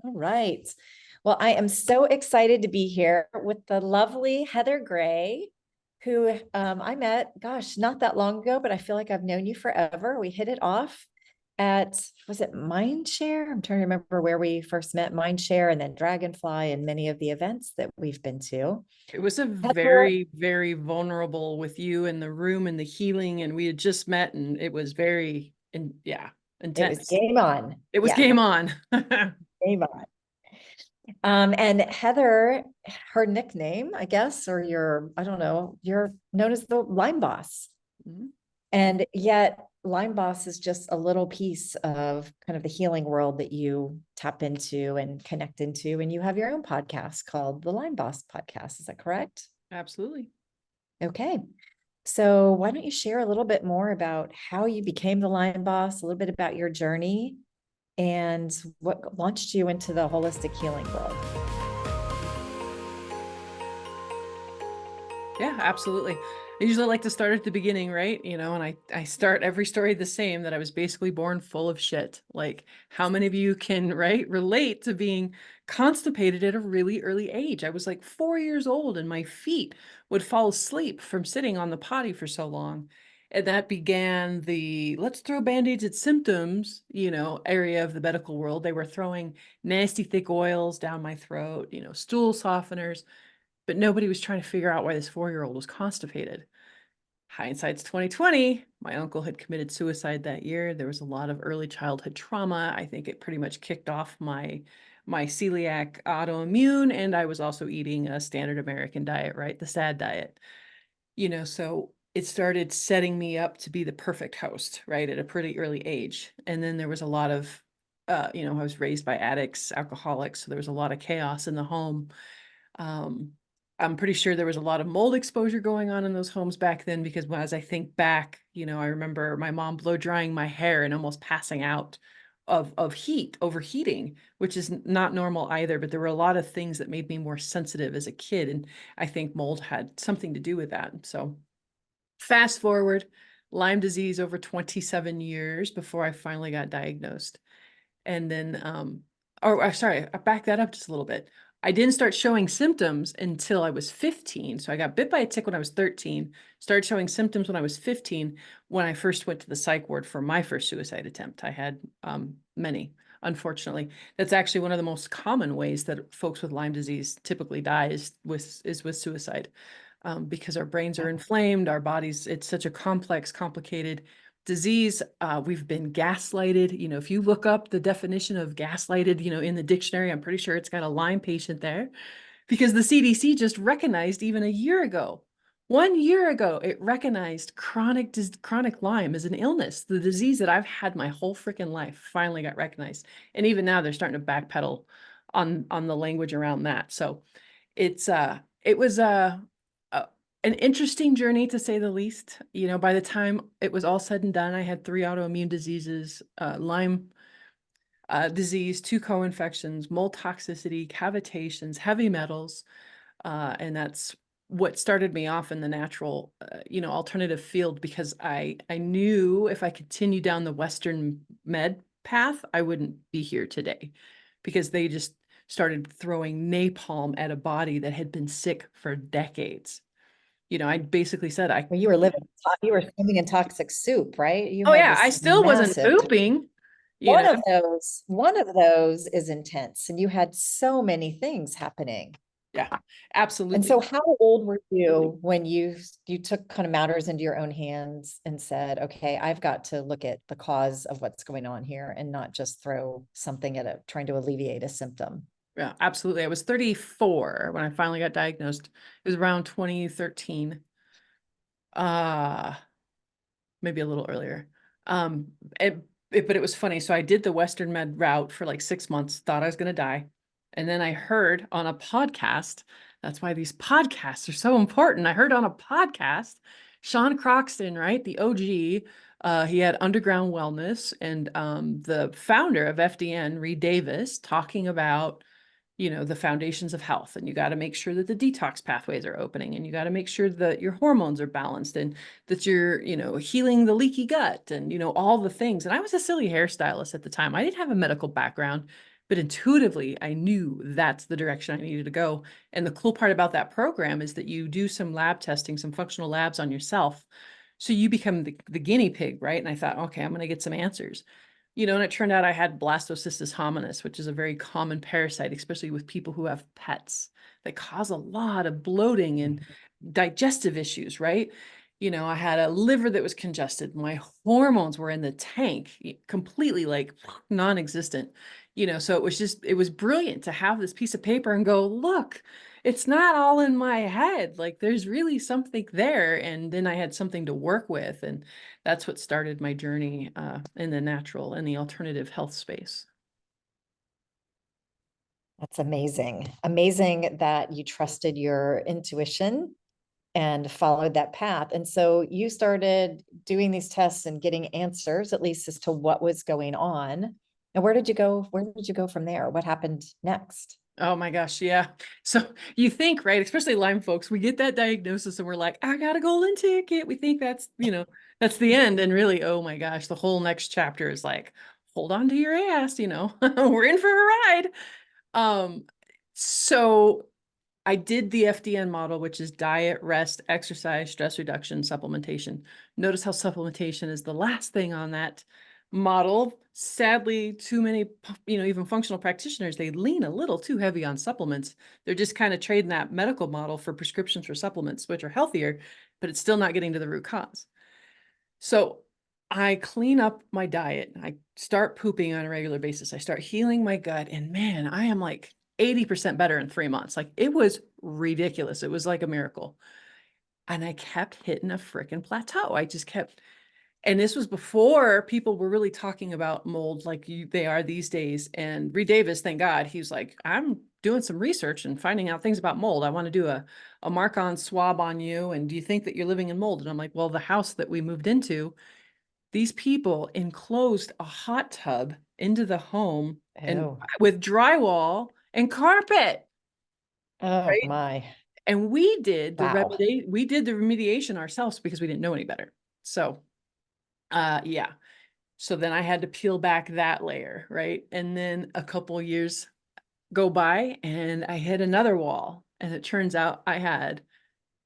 All right. Well, I am so excited to be here with the lovely Heather Gray, who I met, gosh, not that long ago, but I feel like I've known you forever. We hit it off at, was it Mindshare? I'm trying to remember where we first met, Mindshare and then Dragonfly and many of the events that we've been to. It was a Heather, very, very vulnerable with you in the room and the healing, and we had just met, and it was very, it was intense. game on. It was Yeah, game on. game on. And Heather, her nickname, I guess, or I don't know, you're known as the Lyme Boss. Mhm. And yet Lyme Boss is just a little piece of kind of the healing world that you tap into and connect into. And you have your own podcast called the Lyme Boss Podcast. Is that correct? Absolutely. Okay. So why don't you share a little bit more about how you became the Lyme Boss, a little bit about your journey, and what launched you into the holistic healing world? Yeah, absolutely. I usually like to start at the beginning, right? And I start every story the same, that I was basically born full of shit. Like, how many of you can, right, relate to being constipated at a really early age? I was like 4 years old and my feet would fall asleep from sitting on the potty for so long. And that began the let's throw band-aids at symptoms, area of the medical world. They were throwing nasty thick oils down my throat, stool softeners, but nobody was trying to figure out why this 4-year-old was constipated. Hindsight's 2020. My uncle had committed suicide that year. There was a lot of early childhood trauma. I think it pretty much kicked off my celiac autoimmune, and I was also eating a standard American diet, right? The SAD diet. So it started setting me up to be the perfect host, right, at a pretty early age. And then there was a lot of I was raised by addicts, alcoholics, so there was a lot of chaos in the home. Um, I'm pretty sure there was a lot of mold exposure going on in those homes back then, because as I think back, I remember my mom blow drying my hair and almost passing out of overheating, which is not normal either. But there were a lot of things that made me more sensitive as a kid. And I think mold had something to do with that. So fast forward, Lyme disease over 27 years before I finally got diagnosed. And then, sorry, I back that up just a little bit. I didn't start showing symptoms until I was 15. So I got bit by a tick when I was 13, started showing symptoms when I was 15, when I first went to the psych ward for my first suicide attempt. I had many, unfortunately. That's actually one of the most common ways that folks with Lyme disease typically die is with suicide. Because our brains are inflamed, our bodies, it's such a complex, complicated disease. We've been gaslighted. If you look up the definition of gaslighted, in the dictionary, I'm pretty sure it's got a Lyme patient there, because the CDC just recognized even a year ago, 1 year ago, it recognized chronic Lyme as an illness. The disease that I've had my whole freaking life finally got recognized. And even now they're starting to backpedal on the language around that. So it was an interesting journey, to say the least. By the time it was all said and done, I had 3 autoimmune diseases, Lyme disease, 2 co-infections, mold toxicity, cavitations, heavy metals, and that's what started me off in the natural, alternative field, because I knew if I continued down the Western med path, I wouldn't be here today, because they just started throwing napalm at a body that had been sick for decades. I basically said, Well, you were swimming in toxic soup, right? You oh had yeah, I this still wasn't massive, pooping, you one know. one of those is intense, and you had so many things happening. Yeah, And absolutely. so how old were you when you took kind of matters into your own hands and said, okay, I've got to look at the cause of what's going on here and not just throw something at trying to alleviate a symptom? Yeah, absolutely. I was 34 when I finally got diagnosed. It was around 2013. Uh, Maybe a little earlier. Um, but it was funny. So I did the Western Med route for like 6 months, thought I was going to die. And then I heard on a podcast, that's why these podcasts are so important. I heard on a podcast, Sean Croxton, right? The OG, he had Underground Wellness, and the founder of FDN, Reed Davis, talking about the foundations of health, and you got to make sure that the detox pathways are opening, and you got to make sure that your hormones are balanced, and that you're, healing the leaky gut, and, all the things. And I was a silly hairstylist at the time. I didn't have a medical background, but intuitively I knew that's the direction I needed to go. And the cool part about that program is that you do some lab testing, some functional labs on yourself. So you become the guinea pig, right? And I thought, okay, I'm going to get some answers. And it turned out I had blastocystis hominis, which is a very common parasite, especially with people who have pets, that cause a lot of bloating and digestive issues, right? I had a liver that was congested. My hormones were in the tank, completely like non-existent. So it was brilliant to have this piece of paper and go, look, it's not all in my head. Like there's really something there. And then I had something to work with. And that's what started my journey in the natural and the alternative health space. That's amazing. Amazing that you trusted your intuition and followed that path. And so you started doing these tests and getting answers, at least as to what was going on. And where did you go? Where did you go from there? What happened next? Oh my gosh, yeah. So you think, right, especially Lyme folks, we get that diagnosis and we're like, I got a golden ticket. We think that's the end. And really, oh my gosh, the whole next chapter is like, hold on to your ass, we're in for a ride. Um, so I did the FDN model, which is diet, rest, exercise, stress reduction, supplementation. Notice how supplementation is the last thing on that model. Sadly, too many, even functional practitioners, they lean a little too heavy on supplements. They're just kind of trading that medical model for prescriptions for supplements, which are healthier, but it's still not getting to the root cause. So I clean up my diet. I start pooping on a regular basis. I start healing my gut, and man, I am like 80% better in 3 months. Like it was ridiculous. It was like a miracle. And I kept hitting a freaking plateau. I just kept, and this was before people were really talking about mold like they are these days. And Reed Davis, thank God, he's like, I'm doing some research and finding out things about mold. I want to do a mark-on swab on you. And do you think that you're living in mold? And I'm like, well, the house that we moved into, these people enclosed a hot tub into the home and Oh, with drywall and carpet, oh right? my. And Wow. we did the remediation ourselves because we didn't know any better. So, yeah. So then I had to peel back that layer, right? And then a couple years go by and I hit another wall, and it turns out I had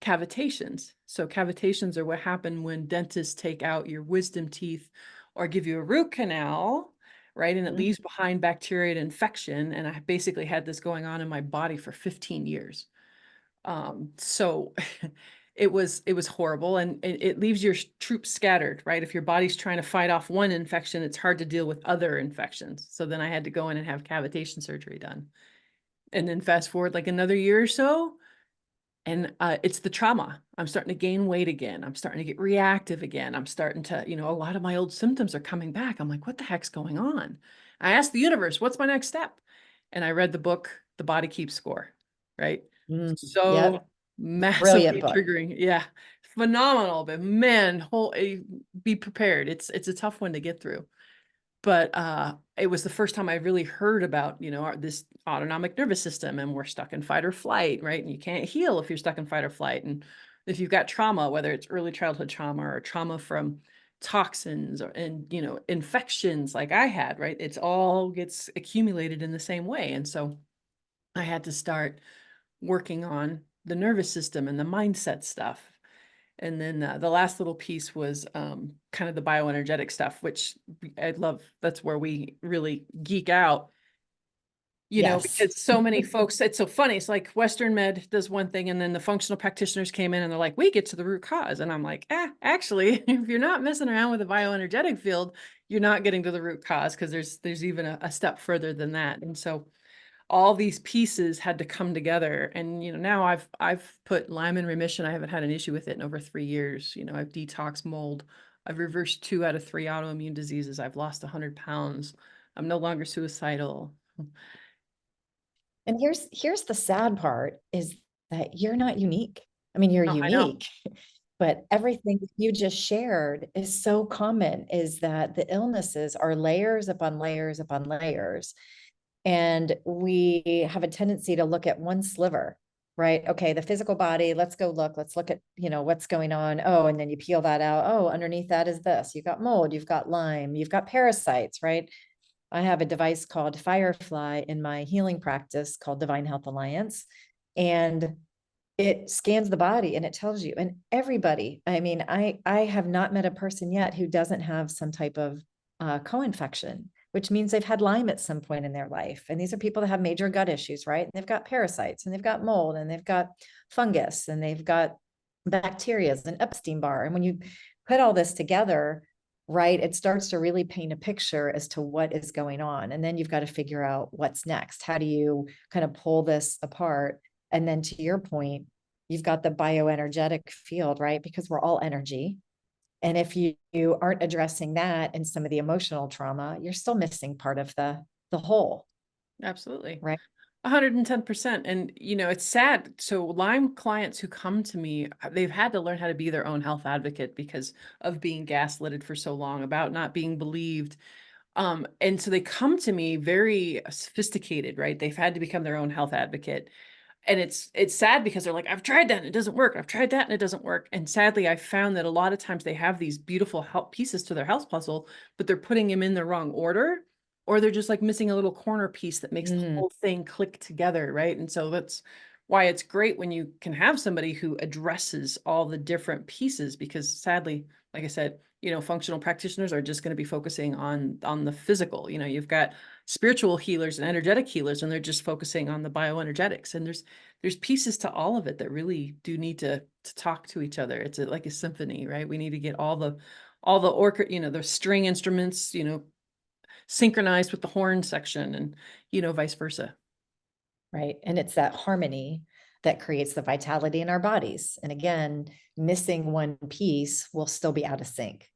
cavitations. So cavitations are what happen when dentists take out your wisdom teeth or give you a root canal, right? And it Mhm. leaves behind bacteria and infection. And I basically had this going on in my body for 15 years. So it was horrible, and it leaves your troops scattered, right? If your body's trying to fight off one infection, it's hard to deal with other infections. So then I had to go in and have cavitation surgery done. And then fast forward like another year or so, and it's the trauma. I'm starting to gain weight again. I'm starting to get reactive again. I'm starting to, a lot of my old symptoms are coming back. I'm like, what the heck's going on? I asked the universe, what's my next step? And I read the book, The Body Keeps Score, right? Mm, So yep. Brilliant massively book. triggering. Yeah. Phenomenal. But man, be prepared. It's a tough one to get through. But it was the first time I really heard about, this autonomic nervous system, and we're stuck in fight or flight, right? And you can't heal if you're stuck in fight or flight. And if you've got trauma, whether it's early childhood trauma or trauma from toxins and infections like I had, right? It's all gets accumulated in the same way. And so I had to start working on the nervous system and the mindset stuff. And then the last little piece was kind of the bioenergetic stuff, which I love. That's where we really geek out, Yes. because so many folks, it's so funny. It's like Western med does one thing, and then the functional practitioners came in and they're like, we get to the root cause. And I'm like, actually, if you're not messing around with the bioenergetic field, you're not getting to the root cause, because there's even a step further than that. And so all these pieces had to come together. And, now I've put Lyme in remission. I haven't had an issue with it in over 3 years. I've detoxed mold. I've reversed 2 out of 3 autoimmune diseases. I've lost 100 pounds. I'm no longer suicidal. And here's the sad part is that you're not unique. I mean, you're Oh, I know. unique, but everything you just shared is so common, is that the illnesses are layers upon layers upon layers. And we have a tendency to look at one sliver, right? Okay, the physical body, let's go look, let's look at, what's going on. Oh, and then you peel that out. Oh, underneath that is this. You've got mold, you've got Lyme, you've got parasites, right? I have a device called Firefly in my healing practice called Divine Health Alliance. And it scans the body and it tells you, and everybody, I mean, I have not met a person yet who doesn't have some type of co-infection, which means they've had Lyme at some point in their life. And these are people that have major gut issues, right? And they've got parasites and they've got mold and they've got fungus and they've got bacteria and Epstein-Barr. And when you put all this together, right, it starts to really paint a picture as to what is going on. And then you've got to figure out what's next. How do you kind of pull this apart? And then to your point, you've got the bioenergetic field, right? Because we're all energy. And if you aren't addressing that and some of the emotional trauma, you're still missing part of the whole. Absolutely. Right. 110%. And, it's sad. So Lyme clients who come to me, they've had to learn how to be their own health advocate because of being gaslighted for so long about not being believed. And so they come to me very sophisticated, right? They've had to become their own health advocate. And it's sad because they're like, I've tried that and it doesn't work. I've tried that and it doesn't work. And sadly, I found that a lot of times they have these beautiful health pieces to their health puzzle, but they're putting them in the wrong order, or they're just like missing a little corner piece that makes the whole thing click together, right? And so that's why it's great when you can have somebody who addresses all the different pieces, because sadly, like I said, functional practitioners are just going to be focusing on the physical. You've got spiritual healers and energetic healers, and they're just focusing on the bioenergetics. And there's pieces to all of it that really do need to talk to each other. It's like a symphony, right? We need to get all the the string instruments, synchronized with the horn section, and vice versa. Right. And it's that harmony that creates the vitality in our bodies. And again, missing one piece will still be out of sync.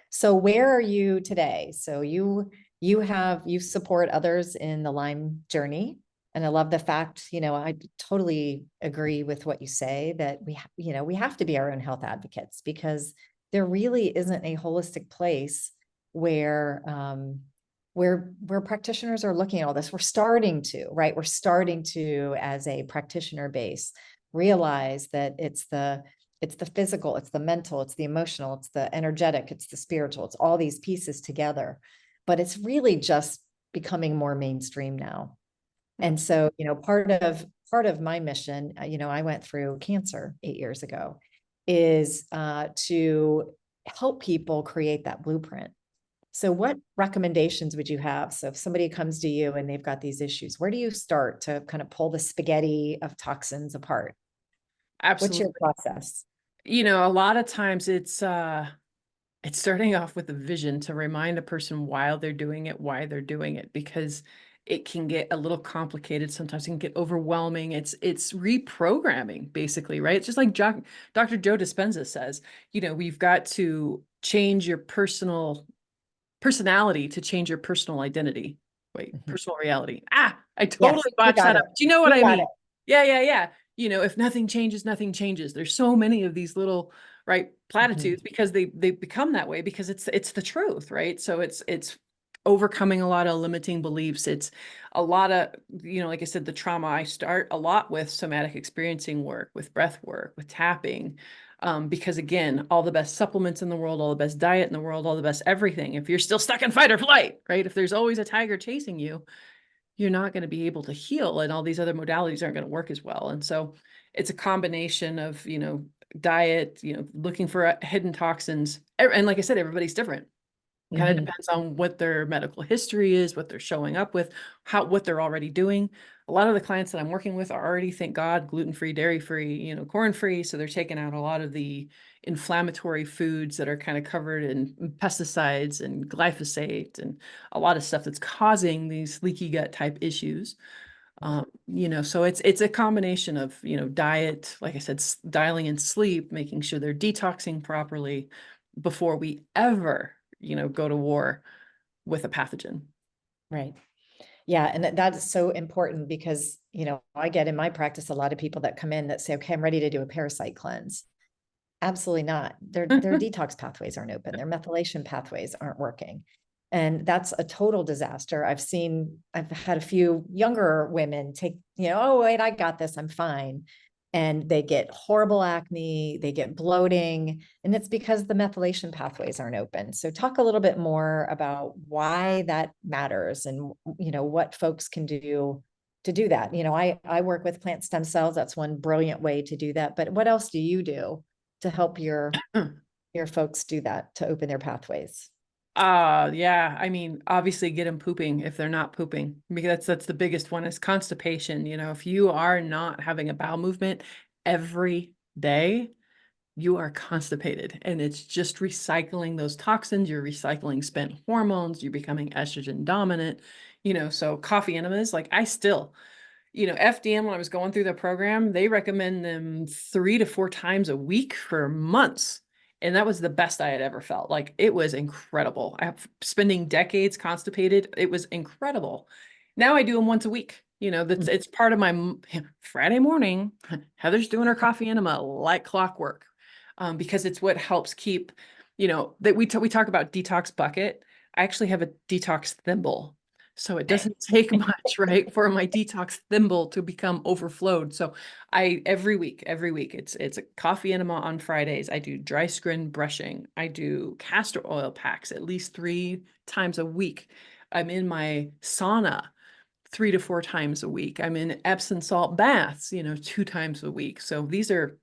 So where are you today? So you support others in the Lyme journey. And I love the fact, I totally agree with what you say, that we have to be our own health advocates, because there really isn't a holistic place where practitioners are looking at all this. We're starting to, right? We're starting to, as a practitioner base, realize that it's the physical, it's the mental, it's the emotional, it's the energetic, it's the spiritual, it's all these pieces together. But it's really just becoming more mainstream now. And so, part of my mission, I went through cancer 8 years ago, is to help people create that blueprint. So what recommendations would you have? So if somebody comes to you and they've got these issues, where do you start to kind of pull the spaghetti of toxins apart? What's Absolutely. your process? A lot of times it's starting off with a vision to remind a person why they're doing it, because it can get a little complicated. Sometimes it can get overwhelming. It's reprogramming, basically, right? It's just like Dr. Joe Dispenza says, we've got to change your personality to change your personal identity. Wait, personal reality. I totally botched that up. Do you know what I mean? Yeah. If nothing changes, nothing changes. There's so many of these little, right, platitudes because they become that way because it's the truth, right? So it's overcoming a lot of limiting beliefs. It's a lot of, like I said, the trauma. I start a lot with somatic experiencing work, with breath work, with tapping. Because again, all the best supplements in the world, all the best diet in the world, all the best everything. If you're still stuck in fight or flight, right? If there's always a tiger chasing you, you're not going to be able to heal, and all these other modalities aren't going to work as well. And so it's a combination of, diet, looking for hidden toxins. And like I said, everybody's different. Kind of depends on what their medical history is, what they're showing up with, what they're already doing. A lot of the clients that I'm working with are already, thank God, gluten-free, dairy-free, corn-free. So they're taking out a lot of the inflammatory foods that are kind of covered in pesticides and glyphosate and a lot of stuff that's causing these leaky gut type issues. So it's a combination of, diet, like I said, dialing in sleep, making sure they're detoxing properly before we ever go to war with a pathogen. Right. Yeah. And that's so important because, I get in my practice a lot of people that come in that say, okay, I'm ready to do a parasite cleanse. Absolutely not. Their detox pathways aren't open. Their methylation pathways aren't working. And that's a total disaster. I've had a few younger women take, oh, wait, I got this, I'm fine. and they get horrible acne, they get bloating, and it's because the methylation pathways aren't open. So talk a little bit more about why that matters and, what folks can do to do that. I work with plant stem cells. That's one brilliant way to do that. But what else do you do to help your folks do that, to open their pathways? Yeah. I mean, obviously get them pooping if they're not pooping, because that's the biggest one is constipation. If you are not having a bowel movement every day, you are constipated, and it's just recycling those toxins. You're recycling spent hormones. You're becoming estrogen dominant, so coffee enemas, like I still, FDM, when I was going through the program, they recommend them 3 to 4 times a week for months. And that was the best I had ever felt. Like it was incredible. Spending decades constipated. It was incredible. Now I do them once a week. It's part of my Friday morning. Heather's doing her coffee enema like clockwork, because it's what helps keep, that we talk about detox bucket. I actually have a detox thimble. So it doesn't take much, right, for my detox thimble to become overflowed. So every week, it's a coffee enema on Fridays. I do dry skin brushing. I do castor oil packs at least 3 times a week. I'm in my sauna 3 to 4 times a week. I'm in Epsom salt baths, 2 times a week. So these are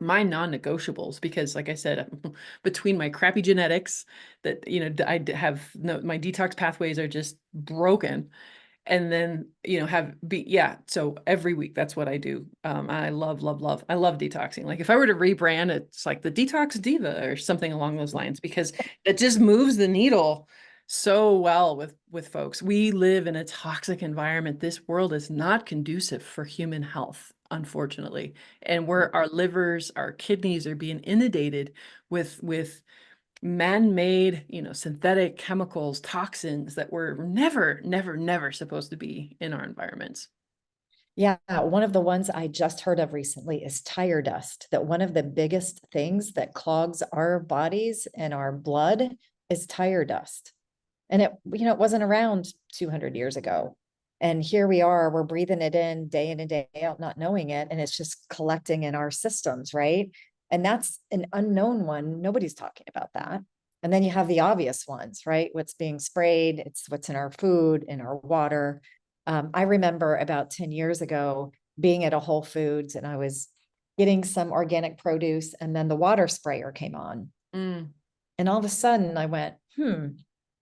my non-negotiables, because like I said, between my crappy genetics that, have no, my detox pathways are just broken. And then, so every week, that's what I do. I love, love, love, I love detoxing. Like if I were to rebrand, it's like the Detox Diva or something along those lines, because it just moves the needle so well with folks. We live in a toxic environment. This world is not conducive for human health, unfortunately. And where our livers, our kidneys are being inundated with man-made, synthetic chemicals, toxins that were never, never, never supposed to be in our environments. Yeah, one of the ones I just heard of recently is tire dust, that one of the biggest things that clogs our bodies and our blood is tire dust. And it wasn't around 200 years ago. And here we are, we're breathing it in day and day out, not knowing it. And it's just collecting in our systems, right? And that's an unknown one. Nobody's talking about that. And then you have the obvious ones, right? What's being sprayed, it's what's in our food, in our water. I remember about 10 years ago being at a Whole Foods, and I was getting some organic produce, and then the water sprayer came on. Mm. And all of a sudden I went,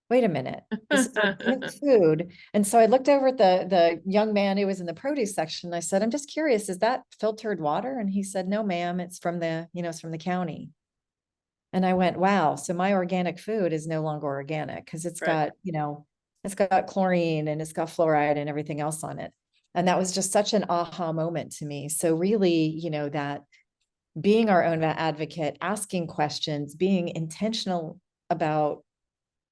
wait a minute, this is organic food. And so I looked over at the young man who was in the produce section. I said, I'm just curious, is that filtered water? And he said, no, ma'am, it's from it's from the county. And I went, wow, so my organic food is no longer organic because it's Right. got, it's got chlorine and it's got fluoride and everything else on it. And that was just such an aha moment to me. So really, that being our own advocate, asking questions, being intentional about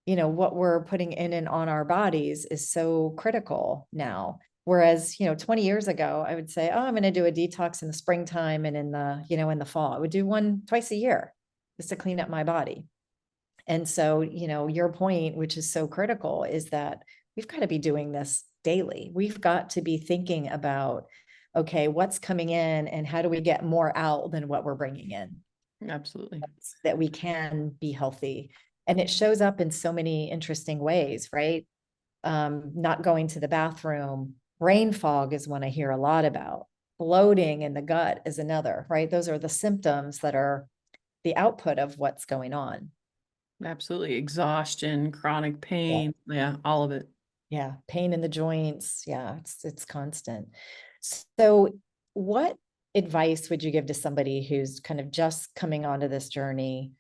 what we're putting in and on our bodies is so critical now. Whereas, 20 years ago, I would say, oh, I'm going to do a detox in the springtime and in the fall. I would do one twice a year just to clean up my body. And so, your point, which is so critical, is that we've got to be doing this daily. We've got to be thinking about, okay, what's coming in and how do we get more out than what we're bringing in? Absolutely. That we can be healthy. And it shows up in so many interesting ways, right? Not going to the bathroom. Brain fog is one I hear a lot about. Bloating in the gut is another, right? Those are the symptoms that are the output of what's going on. Absolutely. Exhaustion, chronic Yeah. pain. Yeah, all of it. Yeah. Pain in the joints. Yeah. It's constant. So what advice would you give to somebody who's kind of just coming onto this journey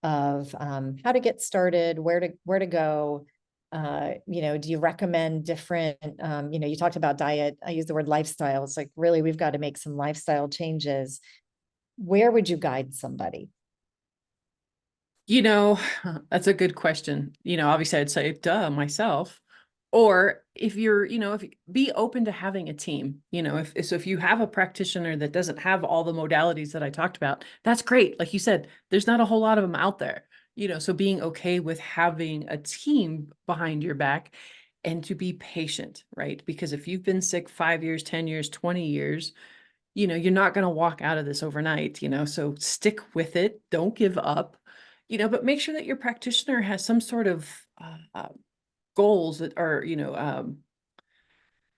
of how to get started, where to go? Do you recommend different, you talked about diet. I use the word lifestyle. It's like, really, we've got to make some lifestyle changes. Where would you guide somebody? You know, that's a good question. Obviously I'd say, duh, myself. Or if you're, if be open to having a team, if you have a practitioner that doesn't have all the modalities that I talked about, that's great. Like you said, there's not a whole lot of them out there, so being okay with having a team behind your back and to be patient, right? Because if you've been sick 5 years, 10 years, 20 years, you're not going to walk out of this overnight, so stick with it. Don't give up, but make sure that your practitioner has some sort of goals that are,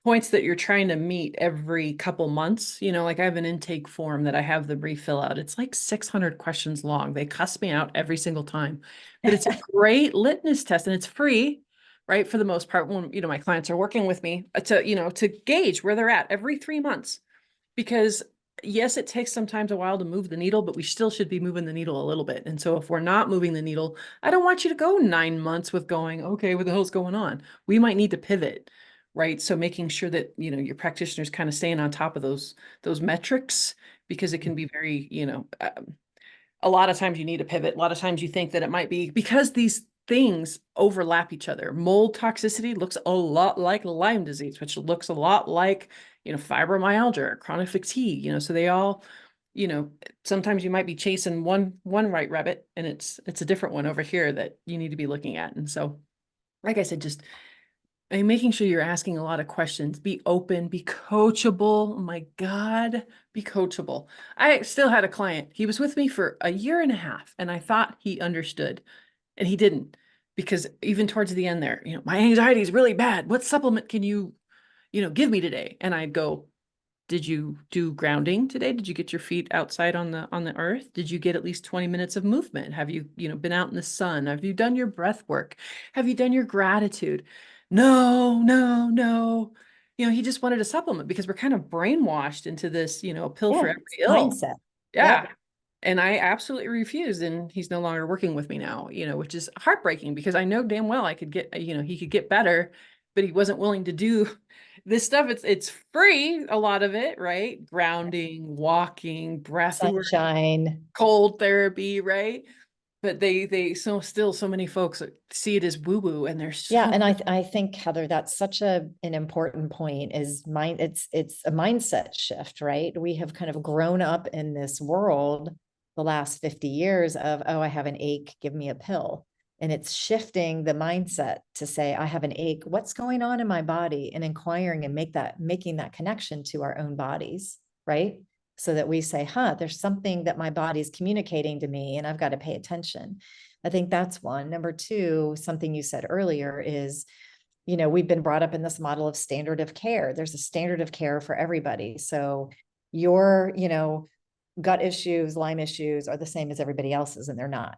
points that you're trying to meet every couple months. Like I have an intake form that I have them refill out. It's like 600 questions long. They cuss me out every single time, but it's a great litmus test and it's free, right? For the most part, when, my clients are working with me to gauge where they're at every 3 months, because yes, it takes sometimes a while to move the needle, but we still should be moving the needle a little bit. And so if we're not moving the needle, I don't want you to go 9 months with going, okay, what the hell's going on? We might need to pivot, right? So making sure that, your practitioner's kind of staying on top of those metrics, because it can be very, a lot of times you need a pivot. A lot of times you think that it might be because these things overlap each other. Mold toxicity looks a lot like Lyme disease, which looks a lot like, fibromyalgia or chronic fatigue, so they all, sometimes you might be chasing one white rabbit and it's a different one over here that you need to be looking at. And so, like I said, just making sure you're asking a lot of questions, be open, be coachable. Oh my God, be coachable. I still had a client. He was with me for a year and a half and I thought he understood and he didn't, because even towards the end there, my anxiety is really bad. What supplement can you, give me today? And I'd go, did you do grounding today? Did you get your feet outside on the earth? Did you get at least 20 minutes of movement? Have you, been out in the sun? Have you done your breath work? Have you done your gratitude? No, no, no. He just wanted a supplement because we're kind of brainwashed into this, a pill for Yeah, every it's ill. mindset. Yeah. Yep. And I absolutely refused, and he's no longer working with me now, which is heartbreaking because I know damn well I could get, he could get better, but he wasn't willing to do this stuff. It's free, a lot of it, right? Grounding, walking, breath work, Sunshine. cold therapy, right? But they still so many folks see it as woo-woo, and they're Yeah, so and I think, Heather, that's such an important point. Is mind It's a mindset shift, right? We have kind of grown up in this world the last 50 years of, oh, I have an ache, give me a pill. And it's shifting the mindset to say, I have an ache, what's going on in my body? And inquiring and making that connection to our own bodies, right? So that we say, huh, there's something that my body's communicating to me and I've got to pay attention. I think that's one. Number two, something you said earlier is, we've been brought up in this model of standard of care. There's a standard of care for everybody. So your, gut issues, Lyme issues are the same as everybody else's, and they're not,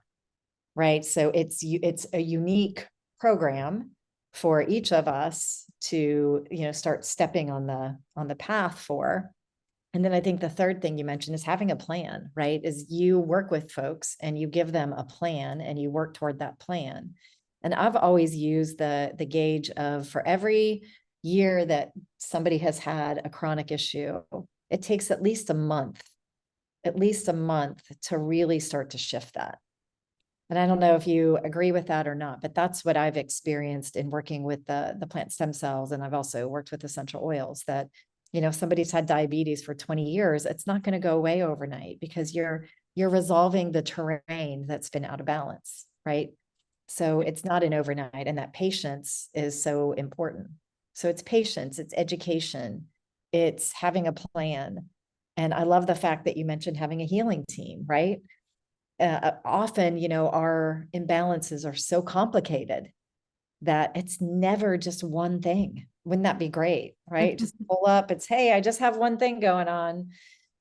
right? So it's a unique program for each of us to, start stepping on the path for. And then I think the third thing you mentioned is having a plan, right? Is you work with folks and you give them a plan and you work toward that plan. And I've always used the gauge of, for every year that somebody has had a chronic issue, it takes at least a month to really start to shift that. And I don't know if you agree with that or not, but that's what I've experienced in working with the plant stem cells. And I've also worked with essential oils that, if somebody's had diabetes for 20 years, it's not going to go away overnight because you're resolving the terrain that's been out of balance, right? So it's not an overnight, and that patience is so important. So it's patience, it's education, it's having a plan. And I love the fact that you mentioned having a healing team, right? Often, our imbalances are so complicated that it's never just one thing. Wouldn't that be great, right? Just pull up, it's, hey, I just have one thing going on.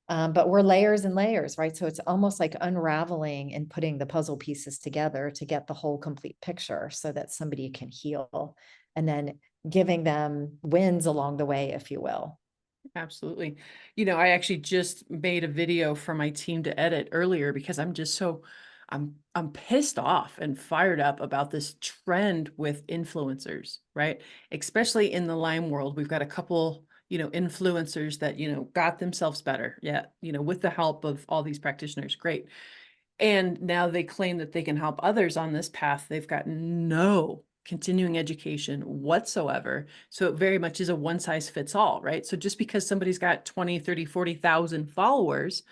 But we're layers and layers, right? So it's almost like unraveling and putting the puzzle pieces together to get the whole complete picture so that somebody can heal, and then giving them wins along the way, if you will. Absolutely. I actually just made a video for my team to edit earlier because I'm pissed off and fired up about this trend with influencers, right? Especially in the Lyme world. We've got a couple, influencers that, got themselves better. Yeah, with the help of all these practitioners. Great. And now they claim that they can help others on this path. They've got no continuing education whatsoever. So it very much is a one size fits all, right? So just because somebody's got 20, 30, 40,000 followers,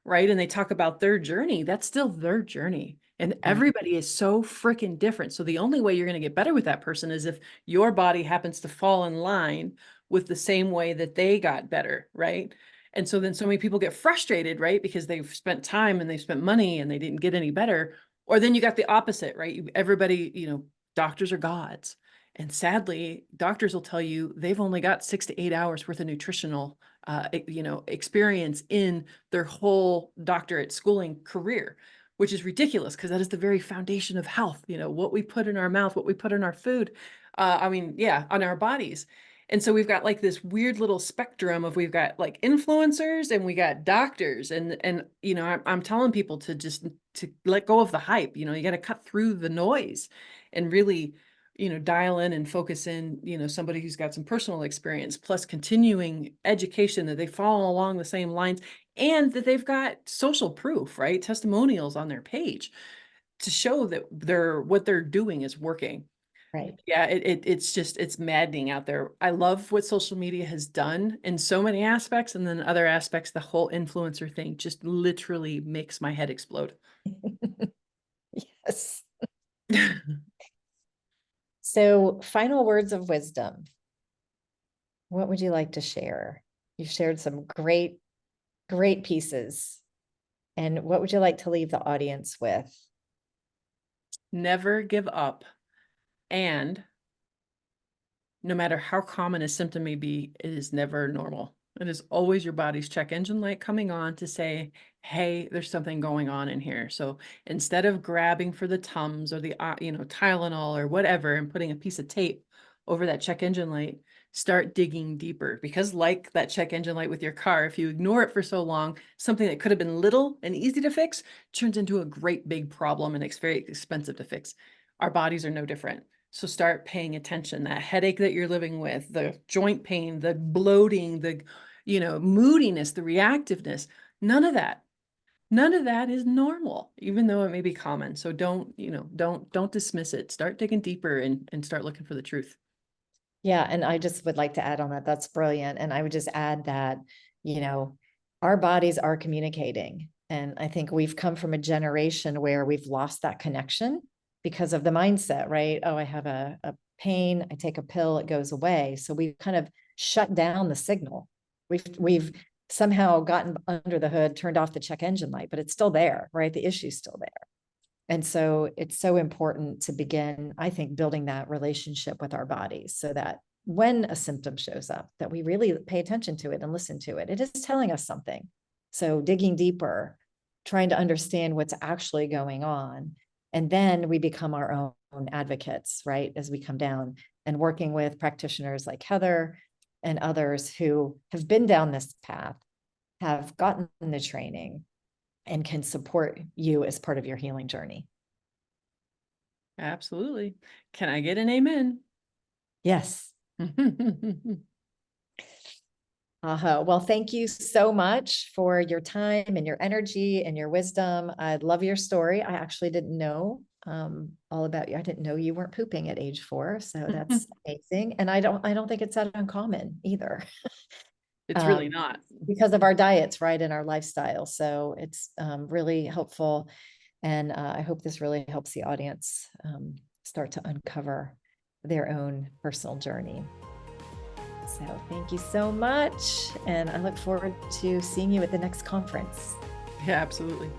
right? And they talk about their journey, that's still their journey. And everybody is so freaking different. So the only way you're going to get better with that person is if your body happens to fall in line with the same way that they got better, right? And so then so many people get frustrated, right? Because they've spent time and they've spent money and they didn't get any better. Or then you got the opposite, right? Everybody, doctors are gods. And sadly, doctors will tell you they've only got 6 to 8 hours worth of nutritional, experience in their whole doctorate schooling career, which is ridiculous because that is the very foundation of health. What we put in our mouth, what we put in our food, on our bodies. And so we've got like this weird little spectrum of we've got like influencers and we got doctors and I'm telling people to let go of the hype. You got to cut through the noise and really dial in and focus in, somebody who's got some personal experience plus continuing education, that they follow along the same lines and that they've got social proof, right? Testimonials on their page to show that what they're doing is working. Right. Yeah, it's maddening out there. I love what social media has done in so many aspects, and then other aspects, the whole influencer thing just literally makes my head explode. Yes. So, final words of wisdom. What would you like to share? You've shared some great, great pieces. And what would you like to leave the audience with? Never give up. And no matter how common a symptom may be, it is never normal. It is always your body's check engine light coming on to say, hey, there's something going on in here. So instead of grabbing for the Tums or the, Tylenol or whatever, and putting a piece of tape over that check engine light, start digging deeper. Because like that check engine light with your car, if you ignore it for so long, something that could have been little and easy to fix turns into a great big problem and it's very expensive to fix. Our bodies are no different. So start paying attention. That headache that you're living with, the joint pain, the bloating, the, moodiness, the reactiveness, none of that is normal, even though it may be common. So don't dismiss it. Start digging deeper and start looking for the truth. Yeah. And I just would like to add on that. That's brilliant. And I would just add that, our bodies are communicating. And I think we've come from a generation where we've lost that connection because of the mindset, right? Oh, I have a pain, I take a pill, it goes away. So we've kind of shut down the signal. We've somehow gotten under the hood, turned off the check engine light, but it's still there, right? The issue's still there. And so it's so important to begin, I think, building that relationship with our bodies so that when a symptom shows up, that we really pay attention to it and listen to it. It is telling us something. So digging deeper, trying to understand what's actually going on. And then we become our own advocates, right? As we come down and working with practitioners like Heather and others who have been down this path, have gotten the training, and can support you as part of your healing journey. Absolutely. Can I get an amen? Yes. Well, thank you so much for your time and your energy and your wisdom. I love your story. I actually didn't know all about you. I didn't know you weren't pooping at age 4. So that's amazing. And I don't think it's that uncommon either. It's really not. Because of our diets, right, and our lifestyle. So it's really helpful. And I hope this really helps the audience start to uncover their own personal journey. So thank you so much. And I look forward to seeing you at the next conference. Yeah, absolutely.